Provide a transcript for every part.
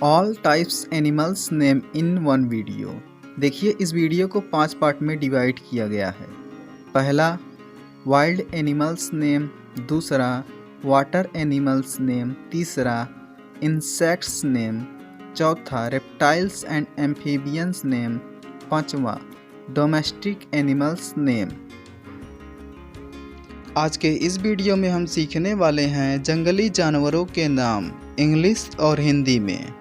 All types animals name in one video. देखिए, इस video को 5 पार्ट में डिवाइड किया गया है। पहला वाइल्ड एनिमल्स नेम, दूसरा वाटर एनिमल्स नेम, तीसरा इंसेक्ट्स नेम, चौथा रेप्टाइल्स एंड एम्फीबियंस नेम, पांचवा डोमेस्टिक एनिमल्स नेम। आज के इस वीडियो में हम सीखने वाले हैं जंगली जानवरों के नाम इंग्लिश और हिंदी में।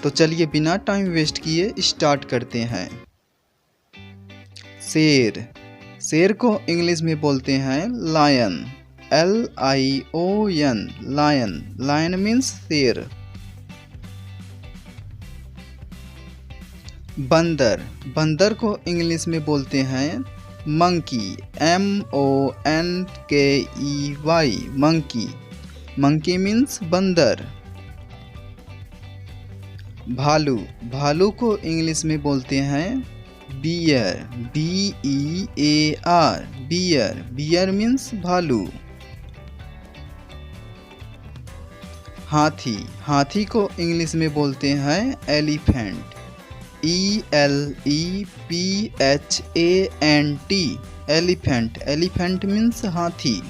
तो चलिए बिना टाइम वेस्ट किए स्टार्ट करते हैं। शेर, शेर को इंग्लिश में बोलते हैं lion, LION, lion. Lion means शेर। बंदर, बंदर को इंग्लिश में बोलते हैं monkey, MONKEY, monkey. Monkey means बंदर। भालू, भालू को इंग्लिश में बोलते हैं bear, BEAR, bear. Bear means भालू। हाथी, हाथी को इंग्लिश में बोलते हैं elephant, ELEPHANT, elephant. Elephant means हाथी।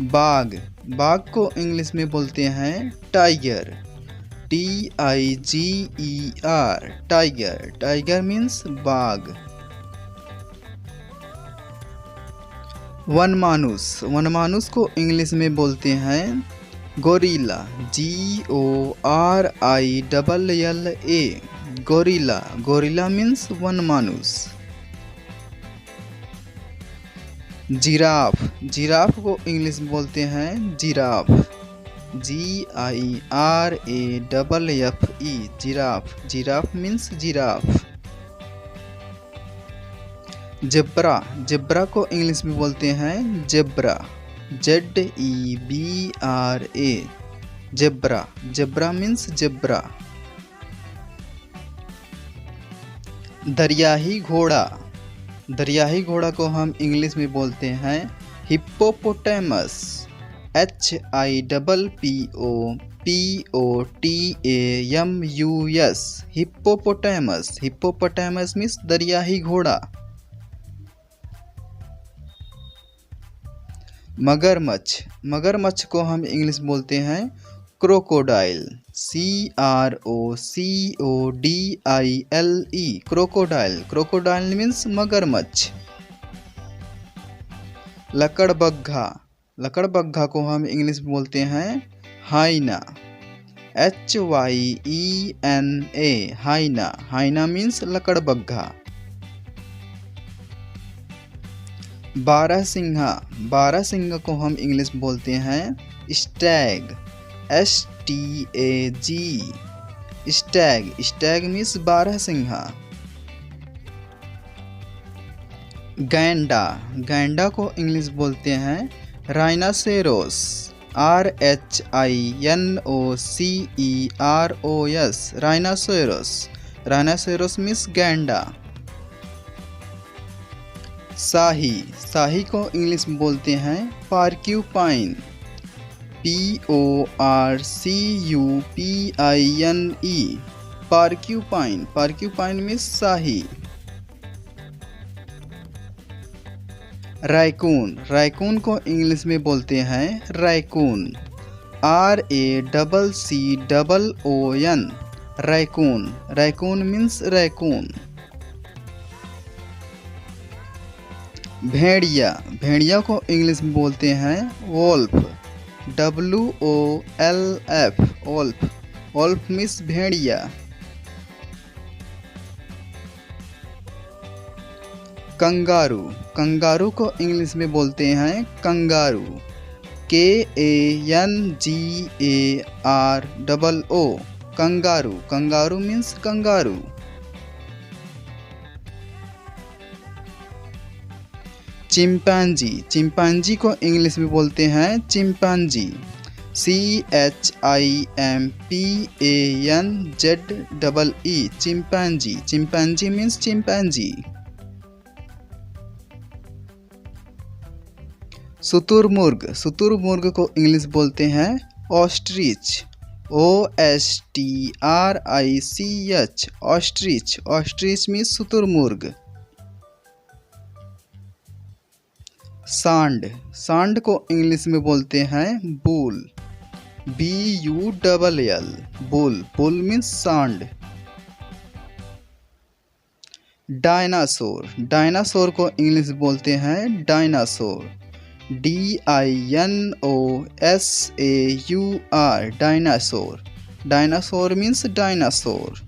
बाघ, बाघ को इंग्लिश में बोलते हैं tiger, TIGER, tiger. Tiger means बाघ। वनमानुस, वनमानुस को इंग्लिश में बोलते हैं gorilla, GORILLA, gorilla. Gorilla means वनमानुस। जिराफ, जिराफ को इंग्लिश में बोलते हैं giraffe, GIRAFFE, giraffe. Giraffe means giraffe. Zebra, zebra को इंग्लिश में बोलते हैं zebra, ZEBRA, zebra. Zebra means zebra. दरियाही घोड़ा, दरियाही घोड़ा को हम इंग्लिश में बोलते हैं hippopotamus, HIPPOPOTAMUS, hippopotamus. Hippopotamus means दरियाही घोड़ा। मगरमच्छ, मगरमच्छ को हम इंग्लिश में बोलते हैं crocodile, CROCODILE, crocodile. Crocodile means मगरमच्छ। लकड़बग्घा, लकड़बग्घा को हम इंग्लिश में बोलते हैं हाइना, HYENA, हाइना। हाइना मीन्स लकड़बग्घा। बारहसिंघा, बारहसिंघा को हम इंग्लिश में बोलते हैं stag, STAG, stag. Stag means बारहसिंघा। गैंडा, गैंडा को इंग्लिश बोलते हैं राइनासेरोस, RHINOCEROS, राइनासेरोस। राइनासेरोस मीन्स गैंडा। शाही, शाही को इंग्लिश में बोलते हैं porcupine, PORCUPINE, porcupine. Porcupine means शाही। रैकून, रैकून को इंग्लिश में बोलते हैं raccoon, RACCOON, raccoon. Raccoon means raccoon. भेड़िया, भेड़िया को इंग्लिश में बोलते हैं wolf, WOLF, wolf. Wolf means भेड़िया। कंगारू, कंगारू को इंग्लिश में बोलते हैं kangaroo, KANGAROO, kangaroo. Kangaroo means kangaroo. Chimpanzee, chimpanzee को इंग्लिश में बोलते हैं chimpanzee, CHIMPANZEE, chimpanzee. Chimpanzee means chimpanzee. शुतुरमुर्ग, शुतुरमुर्ग को इंग्लिश बोलते हैं ostrich, OSTRICH ostrich, ostrich means शुतुरमुर्ग। सांड, सांड को इंग्लिश में बोलते हैं bull, BULL, bull, bull means सांड। डायनासोर, डायनासोर को इंग्लिश में बोलते हैं dinosaur, DINOSAUR, dinosaur, dinosaur means dinosaur.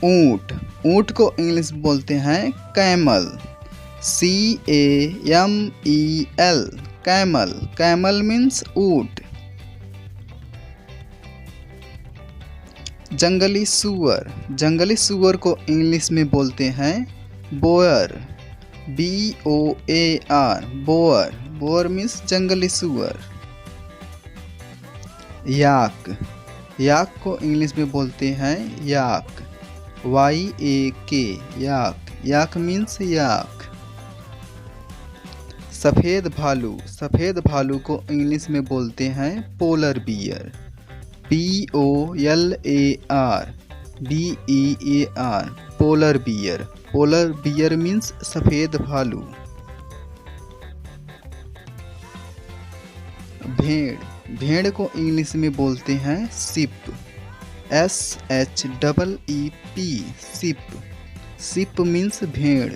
ऊंट, ऊंट को इंग्लिश में बोलते हैं camel, CAMEL, camel, camel means ऊंट। जंगली सुअर, जंगली सुअर को इंग्लिश में बोलते हैं boar, BOAR, boar, boar means जंगली सुअर। याक, याक को इंग्लिश में बोलते हैं याक, YAK, याक, याक मीन्स याक। सफ़ेद भालू, सफ़ेद भालू को इंग्लिश में बोलते हैं polar bear, POLAR BEAR, polar bear, polar bear means सफ़ेद भालू। भेड़, भेड़ को इंग्लिश में बोलते हैं sheep, SHEEP, sheep, sheep means भेड़।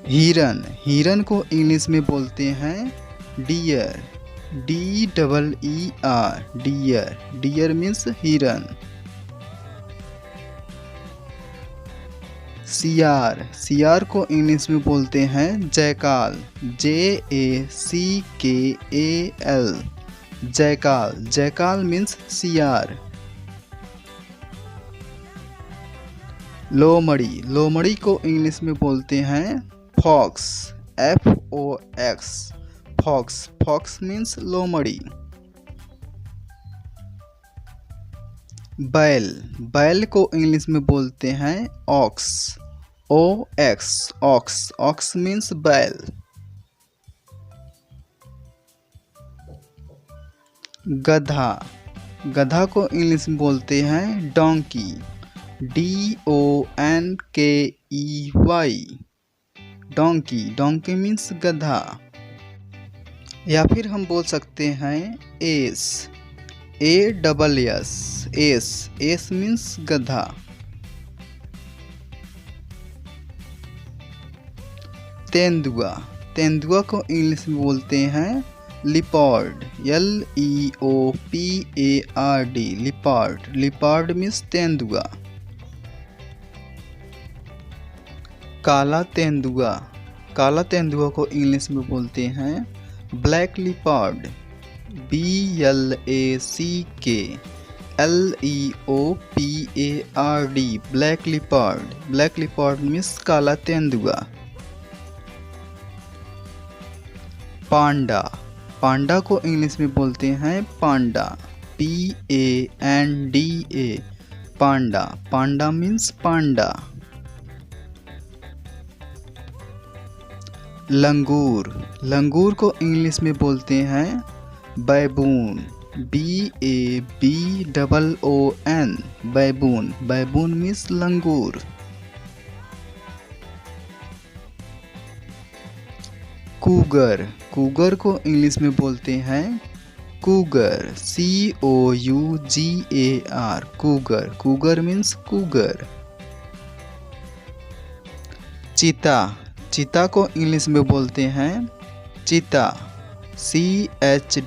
हिरन, हिरन को इंग्लिश में बोलते हैं deer, DEER, deer, deer means हिरन। सियार, सियार को इंग्लिश में बोलते हैं jackal, JACKAL, jackal, jackal means सियार। लोमड़ी, लोमड़ी को इंग्लिश में बोलते हैं fox, FOX, fox, fox means लोमड़ी। बैल, बैल को इंग्लिश में बोलते हैं ox, OX, ox, ox means बैल। गधा, गधा को इंग्लिश में बोलते हैं donkey, DONKEY, donkey, donkey means गधा। या फिर हम बोल सकते हैं ass, ASS, ass, ass means गधा। तेंदुआ, तेंदुआ को इंग्लिश में बोलते हैं leopard, LEOPARD, leopard, leopard means तेंदुआ। काला तेंदुआ, काला तेंदुआ को इंग्लिश में बोलते हैं black leopard, BLACKLEOPARD, black leopard, black leopard means काला तेंदुआ। पांडा, पांडा को इंग्लिश में बोलते हैं पांडा, PANDA, पांडा, पांडा मीन्स पांडा। लंगूर, लंगूर को इंग्लिश में बोलते हैं बैबून, BABOON, बैबून, बैबून मीन्स लंगूर। कूगर, कूगर को इंग्लिश में बोलते हैं Cougar, COUGAR, Cougar, Cougar means Cougar. चीता, चीता को इंग्लिश में बोलते हैं चीता, CHEETAH,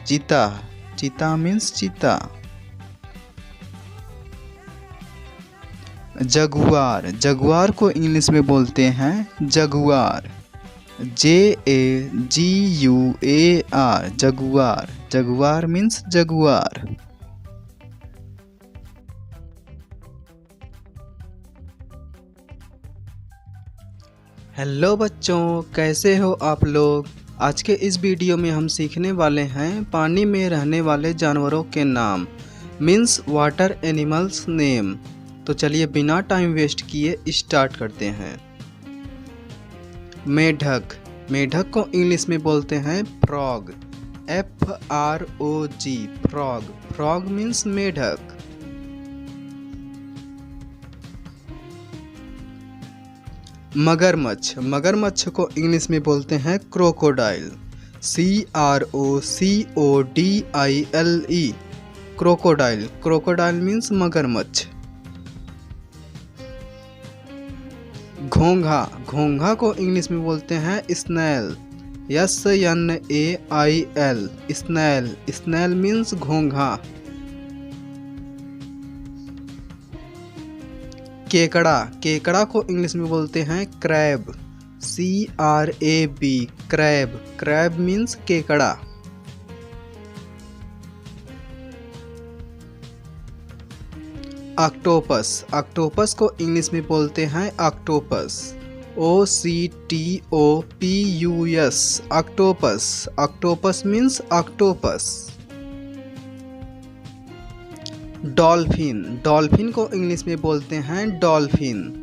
चीता, चीता मीन्स चीता। जगुआर, जगुआर को इंग्लिश में बोलते हैं Jaguar, JAGUAR, Jaguar, Jaguar means Jaguar. Hello बच्चों, कैसे हो आप लोग। आज के इस वीडियो में हम सीखने वाले हैं पानी में रहने वाले जानवरों के नाम, मीन्स वाटर एनिमल्स नेम। तो चलिए बिना टाइम वेस्ट किए स्टार्ट करते हैं। मेढक, मेढक को इंग्लिश में बोलते हैं frog, FROG, frog. Frog means मेढक। मगरमच्छ, मगरमच्छ को इंग्लिश में बोलते हैं crocodile, CROCODILE, crocodile. Crocodile means मगरमच्छ। घोंघा, घोंघा को इंग्लिश में बोलते हैं snail, SNAIL, snail. Snail means घोंघा। केकड़ा, केकड़ा को इंग्लिश में बोलते हैं crab, CRAB, crab. Crab means केकड़ा। ऑक्टोपस, ऑक्टोपस को इंग्लिश में बोलते हैं octopus, OCTOPUS, octopus. Octopus means octopus. Dolphin, dolphin को इंग्लिश में बोलते हैं dolphin,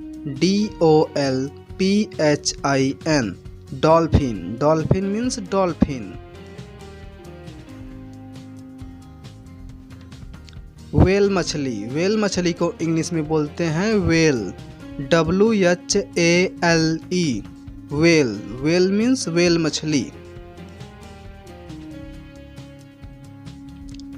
DOLPHIN, dolphin. Dolphin means dolphin. Whale मछली, व्हेल मछली को इंग्लिश में बोलते हैं whale, WHALE, whale. Whale means whale मछली।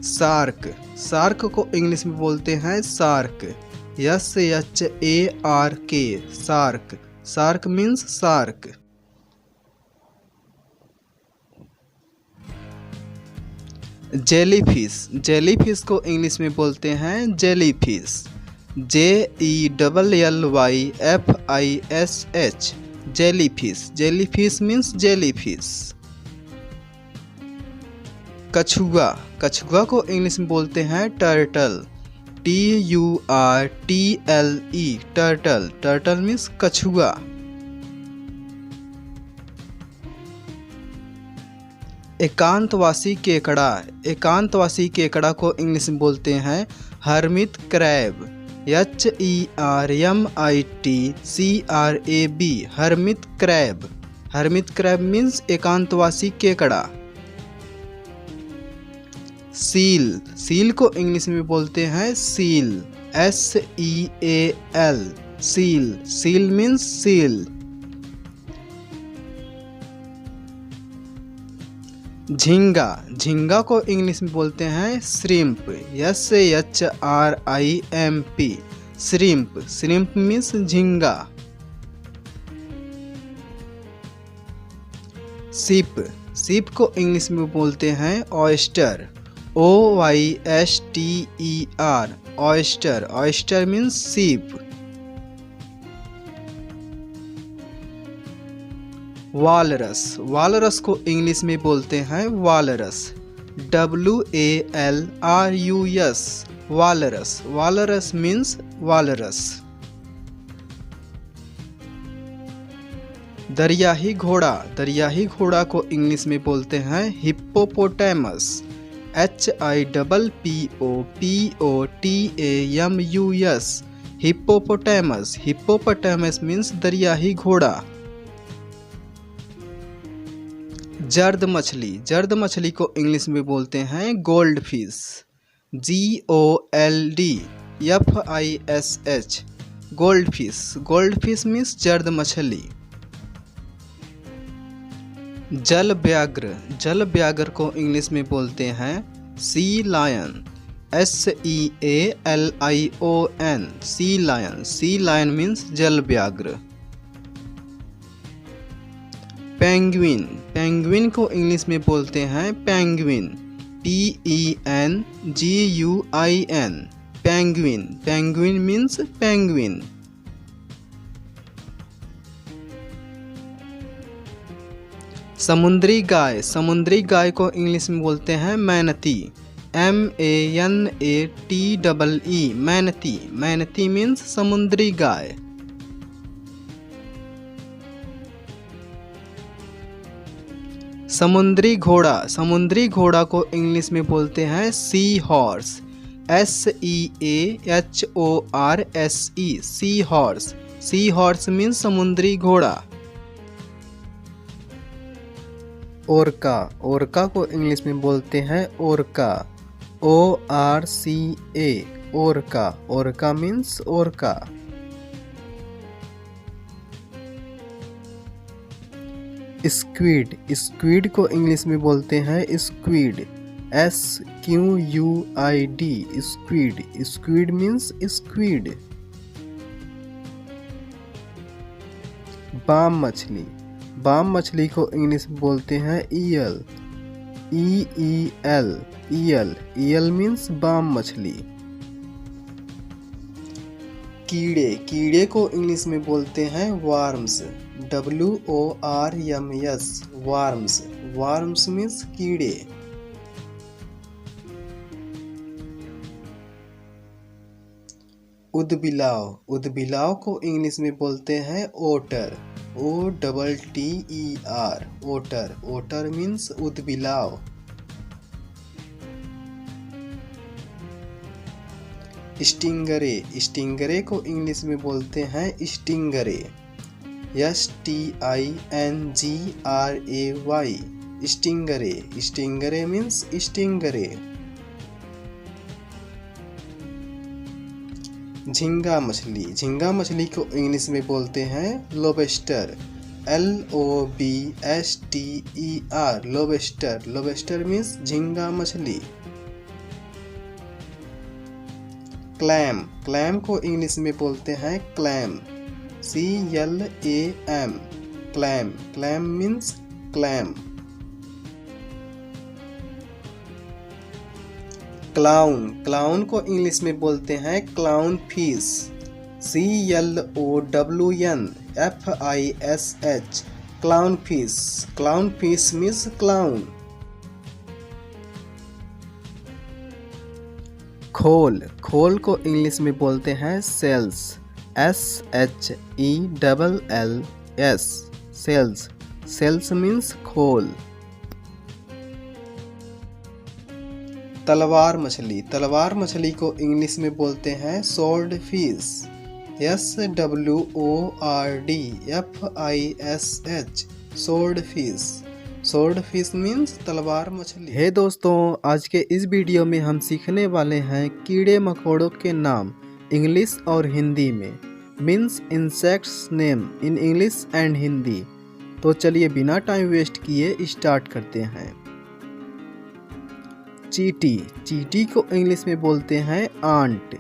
शार्क, शार्क को इंग्लिश में बोलते हैं shark, SHARK, shark. Shark means shark. Jellyfish, jellyfish को इंग्लिश में बोलते हैं jellyfish, JELLYFISH, jellyfish. Jellyfish means jellyfish. कछुआ, कछुआ को इंग्लिश में बोलते हैं turtle, TURTLE, turtle. Turtle means कछुआ। एकांतवासी केकड़ा, एकांतवासी केकड़ा को इंग्लिश में बोलते हैं hermit crab, HERMIT CRAB, hermit crab. Hermit crab means एकांतवासी केकड़ा। सील, सील को इंग्लिश में बोलते हैं seal, SEAL, seal. Seal means seal. झींगा, झींगा को इंग्लिश में बोलते हैं shrimp, SHRIMP, shrimp. Shrimp means झींगा। शिप, शिप को इंग्लिश में बोलते हैं oyster, OYSTER, oyster. Oyster means शिप। वालरस, वालरस को इंग्लिश में बोलते हैं walrus, WALRUS, walrus. Walrus means walrus. दरियाही घोड़ा, दरियाही घोड़ा को इंग्लिश में बोलते हैं hippopotamus, HIPPOPOTAMUS, hippopotamus. Hippopotamus means दरियाही घोड़ा। जर्द मछली, जर्द मछली को इंग्लिश में बोलते हैं gold fish, GOLDFISH, gold fish. Gold fish means जर्द मछली। जल व्याघ्र, जल व्याघ्र को इंग्लिश में बोलते हैं sea lion, SEALION, sea lion. Sea lion means जल व्याघ्र। पेंगुइन, पेंगुइन को इंग्लिश में बोलते हैं penguin, PENGUIN, penguin. Penguin means penguin. समुद्री गाय, समुद्री गाय को इंग्लिश में बोलते हैं मैनती, MANATEE, मैनती। मैनती मीन्स समुद्री गाय। समुद्री घोड़ा, समुद्री घोड़ा को इंग्लिश में बोलते हैं seahorse, SEAHORSE, seahorse. Seahorse means समुद्री घोड़ा। ओरका, ओरका को इंग्लिश में बोलते हैं orca, ORCA, orca. Orca means orca. Squid, squid को इंग्लिश में बोलते हैं squid, SQUID, squid. Squid means squid. बाम मछली, बाम मछली को इंग्लिश में बोलते हैं eel, EEL, eel. Eel means बाम मछली। कीड़े, कीड़े को इंग्लिश में बोलते हैं worms, WORMS, worms. Worms means कीड़े। उदबिलाव, उदबिलाव को इंग्लिश में बोलते हैं otter, OTTER, otter. Otter means उदबिलाव। स्टिंगरे, स्टिंगरे को इंग्लिश में बोलते हैं stingray, STINGRAY, stingray. Stingray means stingray. झींगा मछली, झींगा मछली को इंग्लिश में बोलते हैं lobster, LOBSTER, lobster. Lobster means झींगा मछली। क्लैम, क्लैम को इंग्लिश में बोलते हैं clam, CLAM, clam. Clam means clam. Clown, clown को इंग्लिश में बोलते हैं clownfish, CLOWNFISH, clownfish. Clownfish means clown. खोल, खोल को इंग्लिश में बोलते हैं shells, SHELLS, shells. Shells means खोल। तलवार मछली, तलवार मछली को इंग्लिश में बोलते हैं sword fish, SWORDFISH, sword fish. Sword fish means तलवार मछली। हे दोस्तों, आज के इस वीडियो में हम सीखने वाले हैं कीड़े मकोड़ों के नाम इंग्लिश और हिंदी में, means insects name in English and Hindi. तो चलिए बिना टाइम वेस्ट किए स्टार्ट करते हैं। चींटी, चींटी को इंग्लिश में बोलते हैं ant,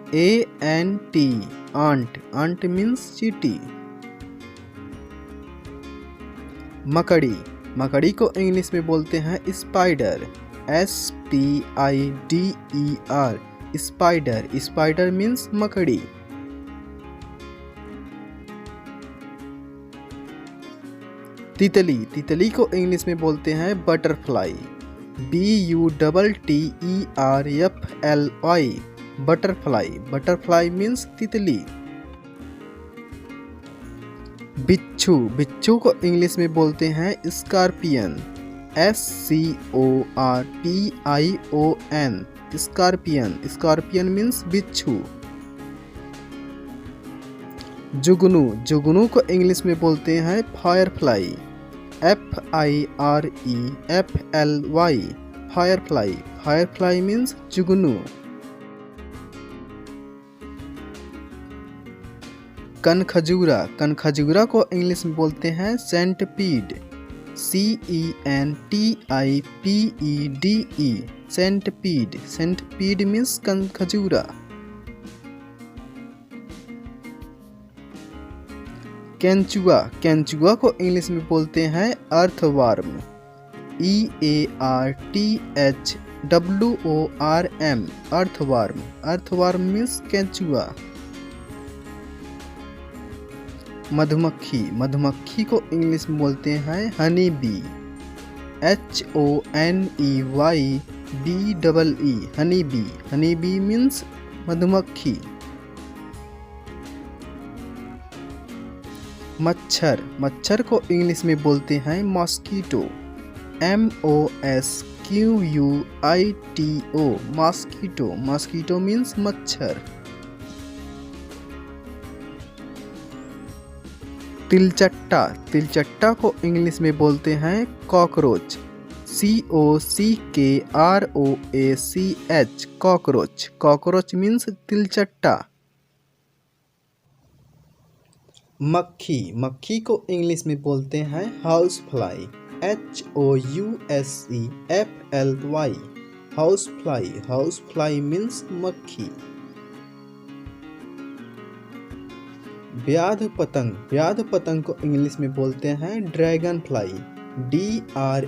ANT, ant. Ant means चींटी। मकड़ी, मकड़ी को इंग्लिश में बोलते हैं spider, SPIDER, spider. Spider means मकड़ी। तितली, तितली को इंग्लिश में बोलते हैं butterfly, BUTTERFLY, butterfly. Butterfly means तितली। बिच्छू, बिच्छू को इंग्लिश में बोलते हैं scorpion, SCORPION, scorpion. Scorpion means बिच्छू। जुगनू, जुगनू को इंग्लिश में बोलते हैं firefly, FIREFLY, firefly. Firefly means जुगनू। कनखजूरा, कनखजूरा को इंग्लिश में बोलते हैं सेंटपीड, CENTIPEDE, सेंटपीड। सेंटपीड मीन्स कनखजूरा। केंचुआ, केंचुआ को इंग्लिश में बोलते हैं earthworm, EARTHWORM, earthworm. Earthworm means केंचुआ। मधुमक्खी, मधुमक्खी को इंग्लिश में बोलते हैं honey bee, HONEYBEE, honey bee. Honey bee means मधुमक्खी। मच्छर, मच्छर को इंग्लिश में बोलते हैं mosquito, MOSQUITO, MOSQUITO mosquito, mosquito means मच्छर। तिलचट्टा, तिलचट्टा को इंग्लिश में बोलते हैं cockroach, COCKROACH cockroach, cockroach means तिलचट्टा। मक्खी, मक्खी को इंग्लिश में बोलते हैं house fly, HOUSEFLY house fly, house fly means मक्खी। व्याध पतंग, व्याध पतंग को इंग्लिश में बोलते हैं dragon fly, DRAGONFLY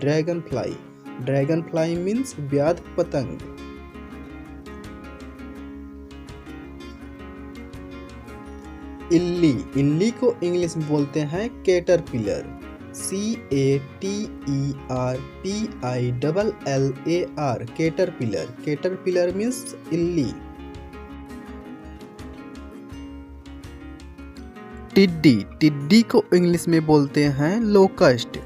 dragon fly, dragon fly means व्याध पतंग। इल्ली, इल्ली को इंग्लिश में बोलते हैं caterpillar, CATERPILLAR caterpillar, caterpillar means इल्ली। टिड्डी, टिड्डी को इंग्लिश में बोलते हैं locust,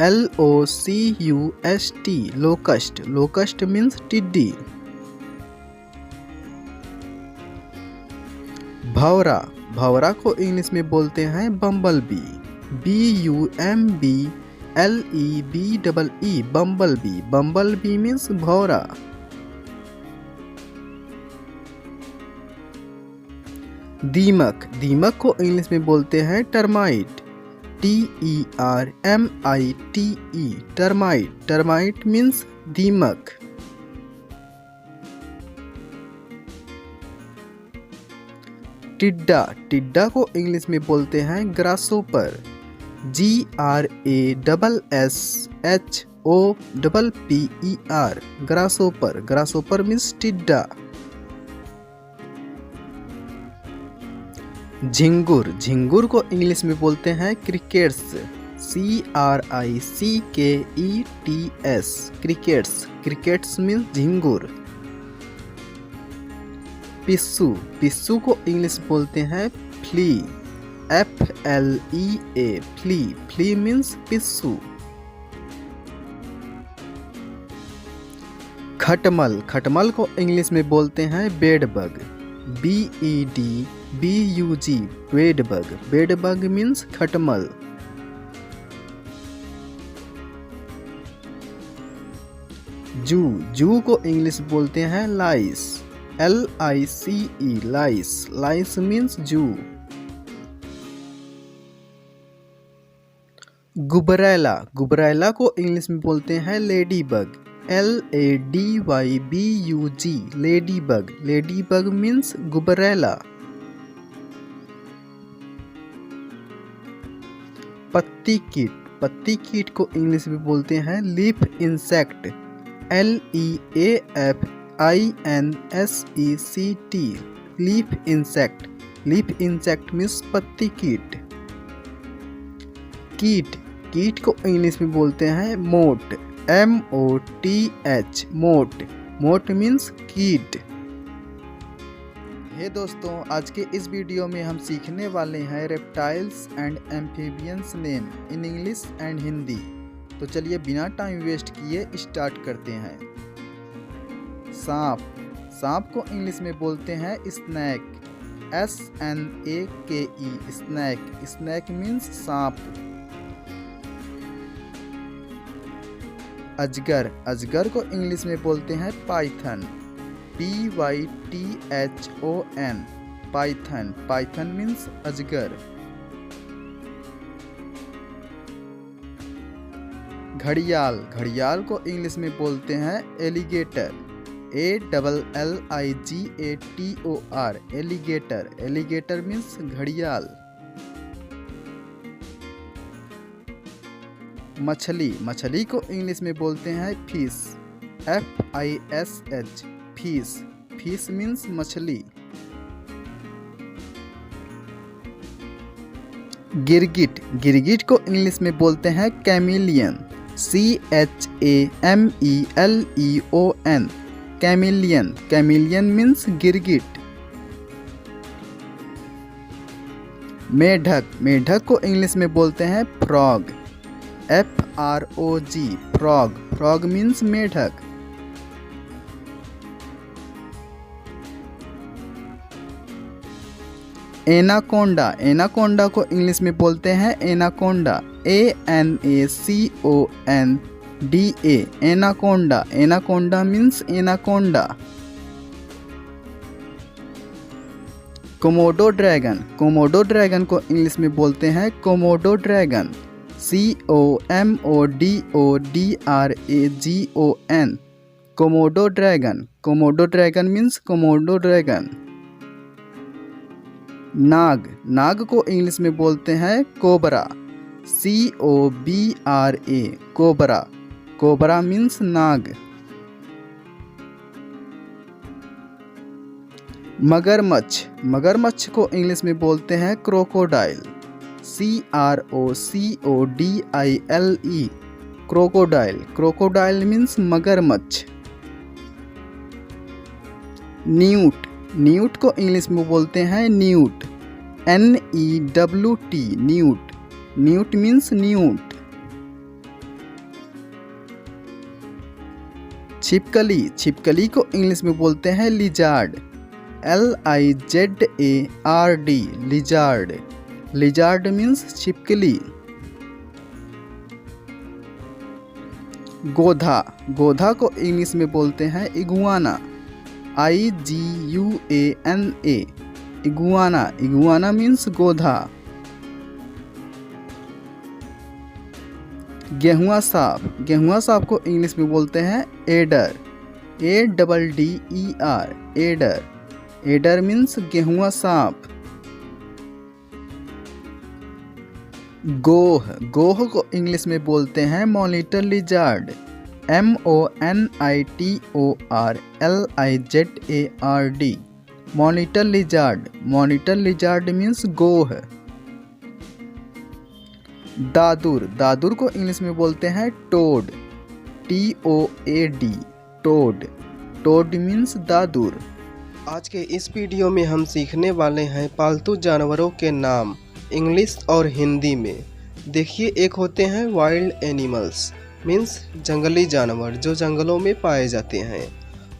LOCUST locust, locust means टिड्डी। भंवरा, भंवरा को इंग्लिश में बोलते हैं बम्बल बी, BUMBLEBEE बम्बल बी, बम्बल बी मीन्स भंवरा। दीमक, दीमक को इंग्लिश में बोलते हैं termite, TERMITE termite, termite means दीमक। टिड्डा, टिड्डा को इंग्लिश में बोलते हैं grasshopper, GRASSHOPPER grasshopper, grasshopper means टिड्डा। झिंगुर, झिंगुर को इंग्लिश में बोलते हैं crickets, CRICKETS crickets, crickets means झिंगुर। पिस्सू, पिस्सू को इंग्लिश बोलते हैं flea, FLEA flea, flea means पिस्सू। खटमल, खटमल को इंग्लिश में बोलते हैं bedbug, BEDBUG bedbug, bedbug means खटमल। जू, जू को इंग्लिश बोलते हैं लाइस, LICE लाइस, लाइस मीन्स जू। गुबरैला, गुबरैला को इंग्लिश में बोलते हैं ladybug, LADYBUG ladybug, ladybug means गुबरैला। पत्ती कीट, पत्ती कीट को इंग्लिश में बोलते हैं leaf insect, LEAFINSECT leaf insect, leaf insect means पत्ती कीट। कीट, कीट को इंग्लिश में बोलते हैं मोट, MOTH मोट, मोट मीन्स कीट। हे दोस्तों, आज के इस वीडियो में हम सीखने वाले हैं reptiles and amphibians name in English and Hindi. तो चलिए बिना टाइम वेस्ट किए स्टार्ट करते हैं। सांप, सांप को इंग्लिश में बोलते हैं snack, SNAKE snack, snack means सांप। अजगर, अजगर को इंग्लिश में बोलते हैं Python, PYTHON Python, Python means अजगर। घड़ियाल, घड़ियाल को इंग्लिश में बोलते हैं alligator, ALLIGATOR alligator, alligator means घड़ियाल। मछली, मछली को इंग्लिश में बोलते हैं fish, FISH fish, fish means मछली। गिरगिट, गिरगिट को इंग्लिश में बोलते हैं chameleon, CHAMELEON chameleon, chameleon means गिरगिट। मेढक, मेढक को इंग्लिश में बोलते हैं frog, FROG frog, frog means मेढक। एनाकोंडा, एनाकोंडा को इंग्लिश में बोलते हैं anaconda, ANACONDA, anaconda, anaconda means anaconda. Komodo dragon, Komodo dragon को इंग्लिश में बोलते हैं Komodo dragon, COMODODRAGON, Komodo dragon, Komodo dragon means Komodo dragon. नाग, नाग को इंग्लिश में बोलते हैं cobra, COBRA, cobra, cobra means नाग। मगरमच्छ, मगरमच्छ को इंग्लिश में बोलते हैं crocodile, CROCODILE, crocodile, crocodile means मगरमच्छ। न्यूट, न्यूट को इंग्लिश में बोलते हैं Newt, NEWT, newt, newt means newt. छिपकली, छिपकली को इंग्लिश में बोलते हैं lizard, LIZARD, lizard, lizard means छिपकली। गोधा, गोधा को इंग्लिश में बोलते हैं iguana, IGUANA, iguana, iguana means गोधा। गेहुआ सांप, गेहुआ सांप को इंग्लिश में बोलते हैं adder, ADDER, adder, adder means गेहुआ सांप। गोह, गोह को इंग्लिश में बोलते हैं monitor lizard, MONITORLIZARD, monitor lizard, monitor lizard means गोह। दादुर, दादुर को इंग्लिश में बोलते हैं toad, TOAD, toad, toad means दादुर। आज के इस वीडियो में हम सीखने वाले हैं पालतू जानवरों के नाम इंग्लिश और हिंदी में। देखिए, एक होते हैं वाइल्ड एनिमल्स मीन्स जंगली जानवर जो जंगलों में पाए जाते हैं,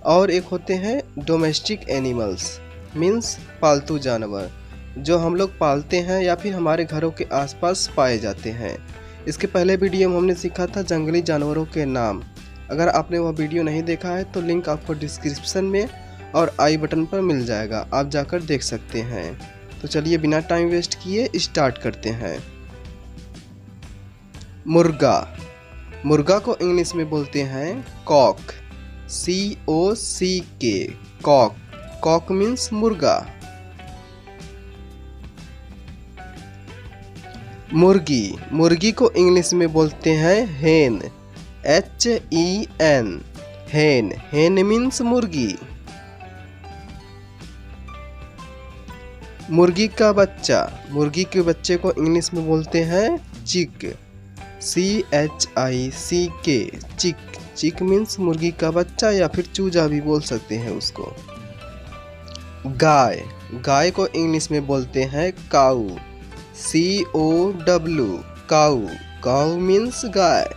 और एक होते हैं डोमेस्टिक एनिमल्स मीन्स पालतू जानवर जो हम लोग पालते हैं या फिर हमारे घरों के आसपास पाए जाते हैं। इसके पहले वीडियो में हमने सीखा था जंगली जानवरों के नाम। अगर आपने वह वीडियो नहीं देखा है तो लिंक आपको डिस्क्रिप्शन में और आई बटन पर मिल जाएगा, आप जाकर देख सकते हैं। तो चलिए बिना टाइम वेस्ट किए स्टार्ट करते हैं। मुर्गा, मुर्गा को इंग्लिश में बोलते हैं cock, COCK, cock, cock means मुर्गा। मुर्गी, मुर्गी को इंग्लिश में बोलते हैं हेन, HEN, हेन, हेन मीन्स मुर्गी। मुर्गी का बच्चा, मुर्गी के बच्चे को इंग्लिश में बोलते हैं चिक, CHICK, चिक, चिक मीन्स मुर्गी का बच्चा या फिर चूजा भी बोल सकते हैं उसको। गाय, गाय को इंग्लिश में बोलते हैं काऊ, COW, काऊ, काऊ मीन्स गाय।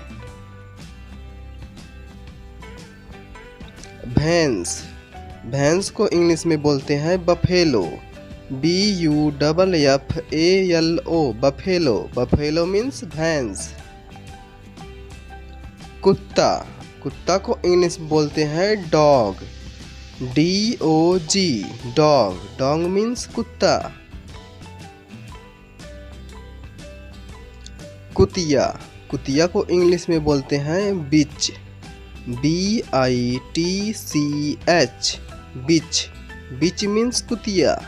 भैंस, भैंस को इंग्लिश में बोलते हैं buffalo, BUFFALO, buffalo, buffalo means भैंस। कुत्ता, कुत्ता को इंग्लिश में बोलते हैं dog, DOG, dog, dog means कुत्ता। कुतिया, कुतिया को इंग्लिश में बोलते हैं बिच, BITCH, बिच, बिच मीन्स कुतिया।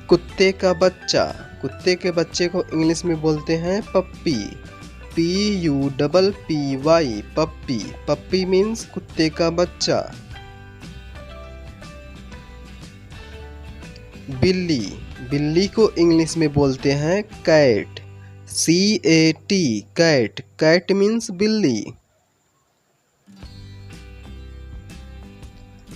कुत्ते का बच्चा, कुत्ते के बच्चे को इंग्लिश में बोलते हैं पप्पी, PUPPY, पप्पी, पप्पी मीन्स कुत्ते का बच्चा। बिल्ली, बिल्ली को इंग्लिश में बोलते हैं cat, CAT, cat, cat means बिल्ली।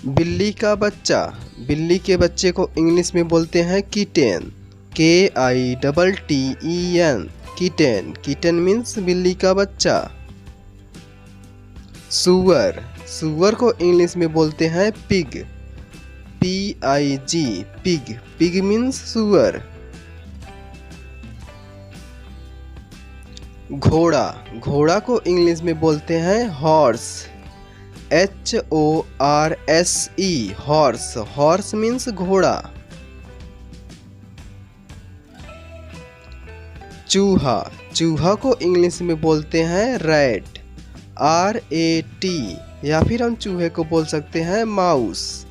बिल्ली का बच्चा, बिल्ली के बच्चे को इंग्लिश में बोलते हैं kitten, KITTEN, kitten, kitten means बिल्ली का बच्चा। सुअर, सुअर को इंग्लिश में बोलते हैं pig, PIG, pig, pig means सुअर। घोड़ा, घोड़ा को इंग्लिश में बोलते हैं horse, HORSE, horse, horse means घोड़ा। चूहा, चूहा को इंग्लिश में बोलते हैं रैट, RAT, या फिर हम चूहे को बोल सकते हैं mouse,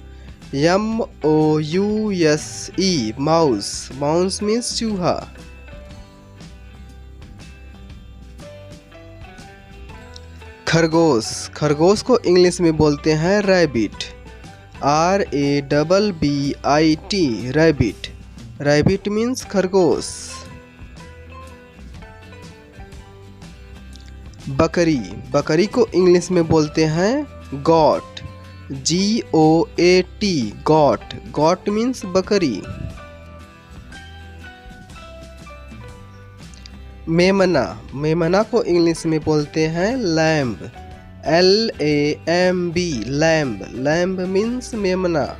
MOUSE, mouse, mouse means चूहा। खरगोश, खरगोश को इंग्लिश में बोलते हैं rabbit, RABBIT, rabbit, rabbit means खरगोश। बकरी, बकरी को इंग्लिश में बोलते हैं got, GOAT, got, got means बकरी। मेमना, मेमना को इंग्लिश में बोलते हैं lamb, LAMB, lamb, lamb means मेमना।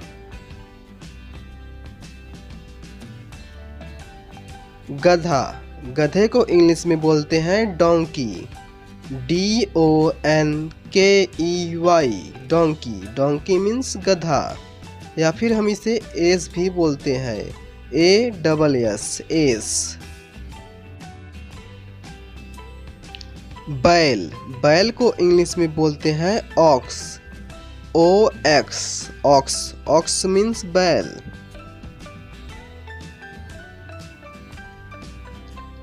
गधा, गधे को इंग्लिश में बोलते हैं donkey, DONKEY, donkey, donkey means गधा, या फिर हम इसे एस भी बोलते हैं, ASS, एस। बैल, बैल को इंग्लिश में बोलते हैं ox, OX, ox, ox means बैल।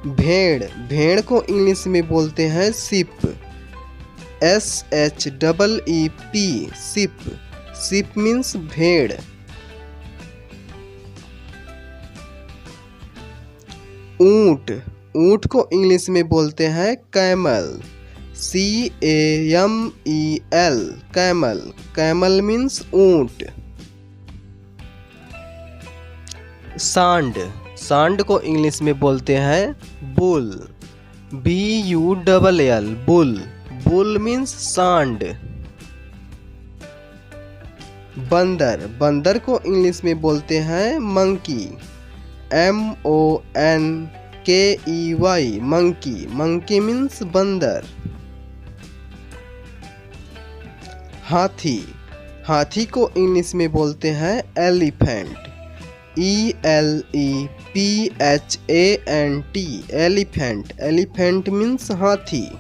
भेड़, भेड़ को इंग्लिश में बोलते हैं sheep, SHEEP, sheep, sheep means भेड़। ऊंट, ऊंट को इंग्लिश में बोलते हैं camel, CAMEL, camel, camel means ऊंट। सांड, सांड को इंग्लिश में बोलते हैं bull, BULL, bull, bull means सांड। बंदर, बंदर को इंग्लिश में बोलते हैं monkey, MONKEY, monkey, monkey means बंदर। हाथी, हाथी को इंग्लिश में बोलते हैं elephant, ELEPHANT, elephant, elephant means हाथी।